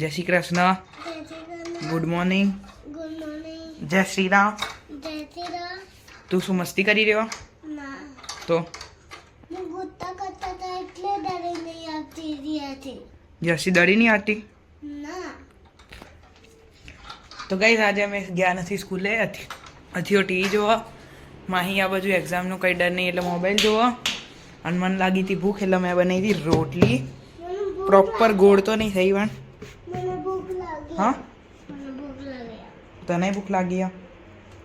જય Shri Krishna. Good morning. જય શ્રી રામ. તું શું મસ્તી કરી રહ્યો? તો જર્સી દડી નહીં આવતી? તો ગાઈસ આજે અમે ગયા નથી સ્કૂલે. અથિયો ટીવી જોવા, માહી આ બાજુ એક્ઝામનો કંઈ ડર નહીં એટલે મોબાઈલ જોવા, અને મને લાગી હતી ભૂખ એટલે મેં બનાવી હતી રોટલી. પ્રોપર ગોળ તો નહીં થઈ પણ હા તને ભૂખ લાગી?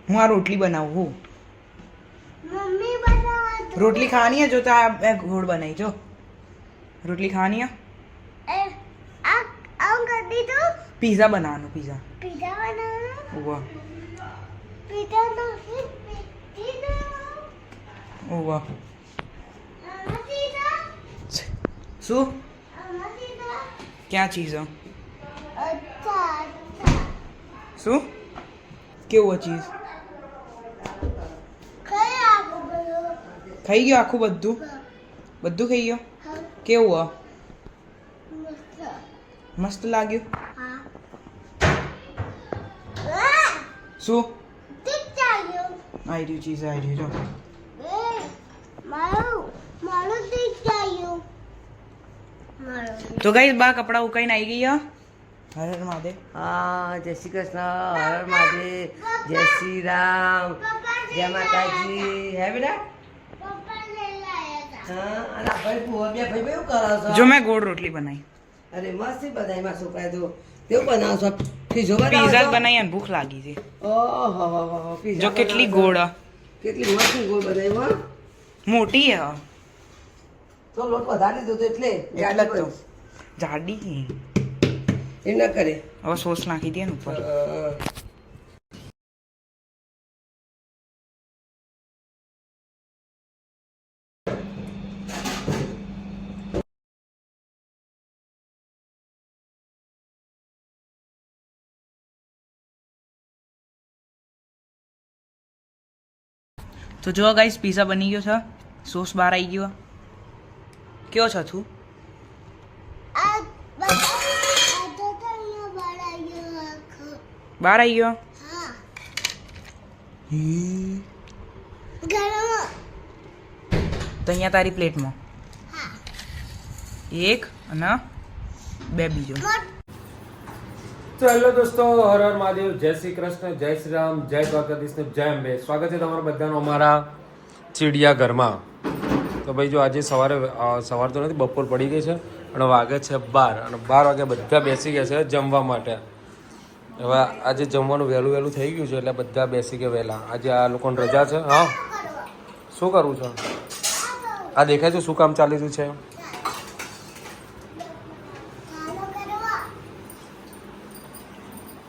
હું આ રોટલી બનાવું. રોટલી ખાવાની है जो तो मैं घोड़ बनाई जो रोटली खानी है. पिज्जा बनाना. पिज्जा हुआ हुआ શું ક્યાં ચીઝ? શું કેવું ચીઝ? ખાઈ ગયો આખું? બધું ખાઈ ગયો? કેવું? મસ્ત લાગ્યું? શું આવી રહ્યું? ચીઝ આવી રહ્યું જો. તો ગાઈસ બા કપડા ઉકાઈને આવી ગયા. હર હર મહાદેવ. હા, જય શ્રી કૃષ્ણ, હર હર મહાદેવ, જય શ્રી રામ, જય માતાજી. હે બેટા? હા, અને આ ભાઈ ભૂવા બે ભાઈ એવું કરો છો? જો મેં ગોળ રોટલી બનાવી. અરે મસ્ત બનાવી માં છોકરા તો કેવું બનાવો છો? પીઝો પીઝા બનાવી અને ભૂખ લાગી છે. ઓહો પીઝા જો કેટલી ગોળ, કેટલી મસ્ત ગોળ બનાવી હો. મોટી હે તો લોટ વધારી દીધો તો એટલે તો જાડી એ ન કરે. હવે સોસ નાખી દે ને ઉપર. તો જો ગાઈસ પીઝા બની ગયો છે. સોસ બહાર આવી ગયો. કેવો છે તું? બહાર આવી ગયો. તો અહીંયા તારી પ્લેટમાં એક અને બે બીજો. તો હેલો દોસ્તો, હર હર મહાદેવ, જય શ્રી કૃષ્ણ, જય શ્રી રામ, જય દ્વારકાધીશ, જય અંબે. સ્વાગત છે તમારા બધાનું અમારા ચીડિયા ઘરમાં. તો ભાઈ જો આજે સવાર તો નથી, બપોર પડી ગઈ છે અને વાગે છે 12 અને 12 વાગે બધા બેસી ગયા છે જમવા માટે. હવે આજે જમવાનું વહેલું થઈ ગયું છે એટલે બધા બેસી ગયા વહેલા. આજે આ લોકોને રજા છે. હા, શું કરવું છે? આ દેખાય છે શું કામ ચાલી રહ્યું છે?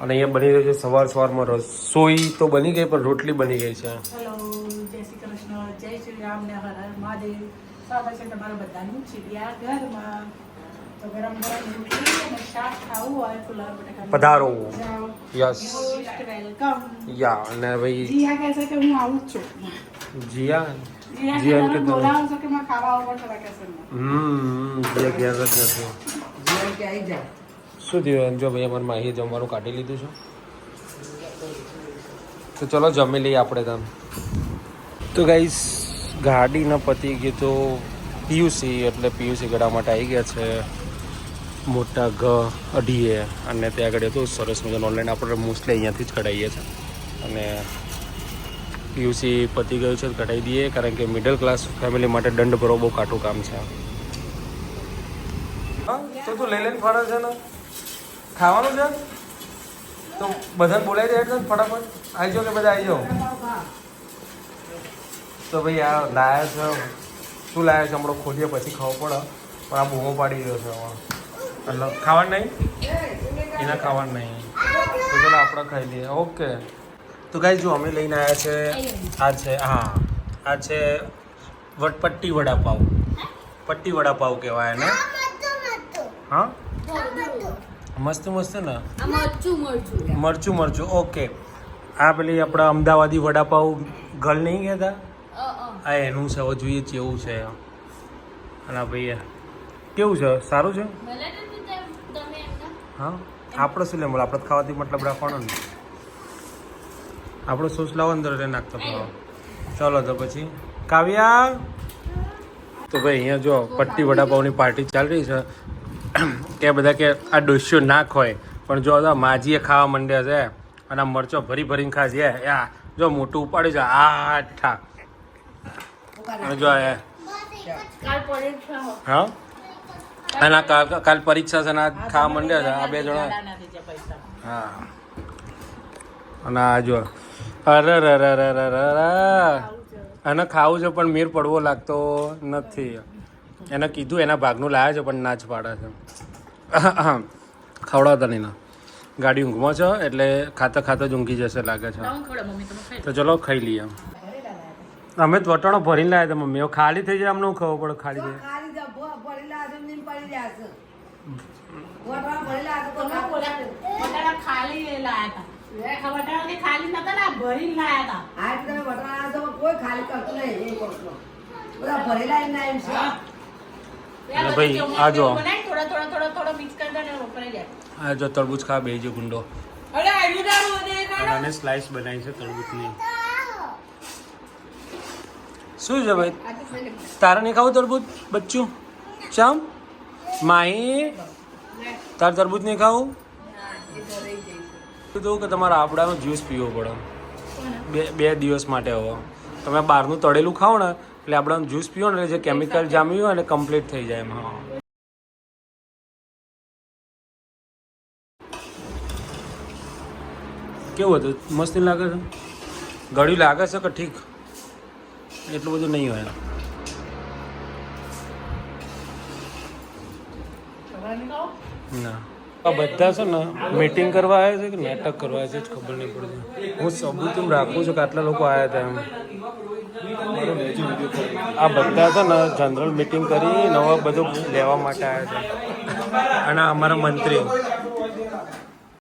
અને અહીંયા બની રહ્યું છે સવારમાં રસોઈ તો બની ગઈ પણ રોટલી બની ગઈ છે. હેલો, જય શ્રી કૃષ્ણ, જય શ્રી રામ ને હર હર મહાદેવ. સ્વાગત છે તમારા બધાનું ચીડિયા ઘરમાં. તો ગરમ રોટલી અને શાક ખાવું હોય ફુલાર બટાકા પધારો. Yes, most welcome. યા. અને ભાઈ જીયા કહે છે કે હું આવું જ છું. જીયા જીયા કે બોલાવો છો કે માં ખાવા આવું પડશે વેકેશનમાં. જીયા ઘેર જ નથી. જીવન કે આવી જા. શું થયું? જો ભાઈ અમારે માહી જમવાનું કાઢી લીધું છે તો ચલો જમી લઈએ આપણે તમે. તો ગાઈસ ગાડી ન પતી ગઈ તો પીયુસી એટલે પીયુસી ગળા માટે આવી ગયા છે મોટા અઢીએ. અને ત્યાં આગળ તો સરસ મજાનું ઓનલાઈન આપણે મોસ્ટલી અહીંયાથી જ કઢાવીએ છીએ. અને પીયુસી પતી ગયું છે કઢાવી દઈએ, કારણ કે મિડલ ક્લાસ ફેમિલી માટે દંડ ભરવો બહુ કાઠું કામ છે. હા, તો તું લઈ લઈને ફરે છે ને ખાવાનું છે તો બધાને બોલાવી દે એટલે ફટાફટ આવી જાઓ કે બધા આવી જાઓ. તો ભાઈ આ લાયા છે, શું લાયા છે હમણાં ખોલીએ પછી ખાવું પડે, પણ આ બૂમો પાડી રહ્યો છે હવે. એટલે ખાવાનું નહીં, એના ખાવાનું નહીં તો ચાલો આપણે ખાઈ લઈએ. ઓકે. તો ગાઈ જો અમે લઈને આવ્યા છે આ છે, હા આ છે પટ્ટી વડાપાવ. પટ્ટી વડાપાવ કહેવાય એને. હા મસ્ત ને મરચું. ઓકે. આ પેલી આપણા અમદાવાદી વડાપાવ ગળ નહીં કહેતા, આ એનું છે. હવે જોઈએ કેવું છે. અને ભાઈ કેવું છે? સારું છે? હા આપણે શું લે આપણે તો ખાવાથી મતલબ રાખવાનો ને આપણો સોસ લાવો અંદર એટલે નાખતો ખાવા. ચાલો તો પછી કાવ્યા. તો ભાઈ અહીંયા જો પટ્ટી વડાપાવની પાર્ટી ચાલી રહી છે. કે બધા કે આ ડોસ્યો ના ખોય પણ જો માજીએ ખાવા માંડ્યા છે અને આ મરચો ભરી ભરીને ખાશે યા જો મોટું ઉપાડ્યું છે આ ઠા અને જો હા અને કાલ પરીક્ષા છે ને આ ખાવા માંડ્યા છે આ બે જણા હા અને આ જો અરે અને ખાવું છે પણ મેર પડવો લાગતો નથી. એને કીધું એના ભાગનું લાવ્યા છે પણ ના જ પાડે છે. ખવડાવતા નહીં ના ગાડી ઊંઘમાં છે એટલે ખાતા ખાતા જ ઊંઘી જશે લાગે છે. તો ચલો ખાઈ લઈએ. અમે તો વટાણો ભરીને લાવ્યા હતા મમ્મી. ખાલી થઈ જાય અમને ખબર પડે ખાલી થઈ અને ભાઈ આ જો આ જો તરબૂચ ખા બે જો ગુંડો અને સ્લાઇસ બનાવી છે તરબૂચની. શું છે ભાઈ તારે નહીં ખાવું તરબૂચ બચ્ચું શ્યામ માહી તારે તરબૂચ નહીં ખાવું કીધું કે તમારા આપણાનો જ્યુસ પીવો પડે બે દિવસ માટે. હવે તમે બહારનું તળેલું ખાઓ ને એટલે આપણાનું જ્યુસ પીવો ને એટલે જે કેમિકલ જામ્યું હોય ને કમ્પ્લીટ થઈ જાય એમાં. હા કેવું હતું મસ્ત લાગે છે ગળ્યું લાગે છે કે ઠીક એટલું બધું નહીં હોય. ના આ બધા છે ને મીટિંગ કરવા આવ્યા છે કે નાટક કરવા આવ્યા છે જ ખબર નહીં પડતી. હું સબૂત એમ રાખું છું કે આટલા લોકો આવ્યા હતા એમ. આ બધા છે ને જનરલ મીટિંગ કરી નવા બધું લેવા માટે આવ્યા છે. અને અમારા મંત્રી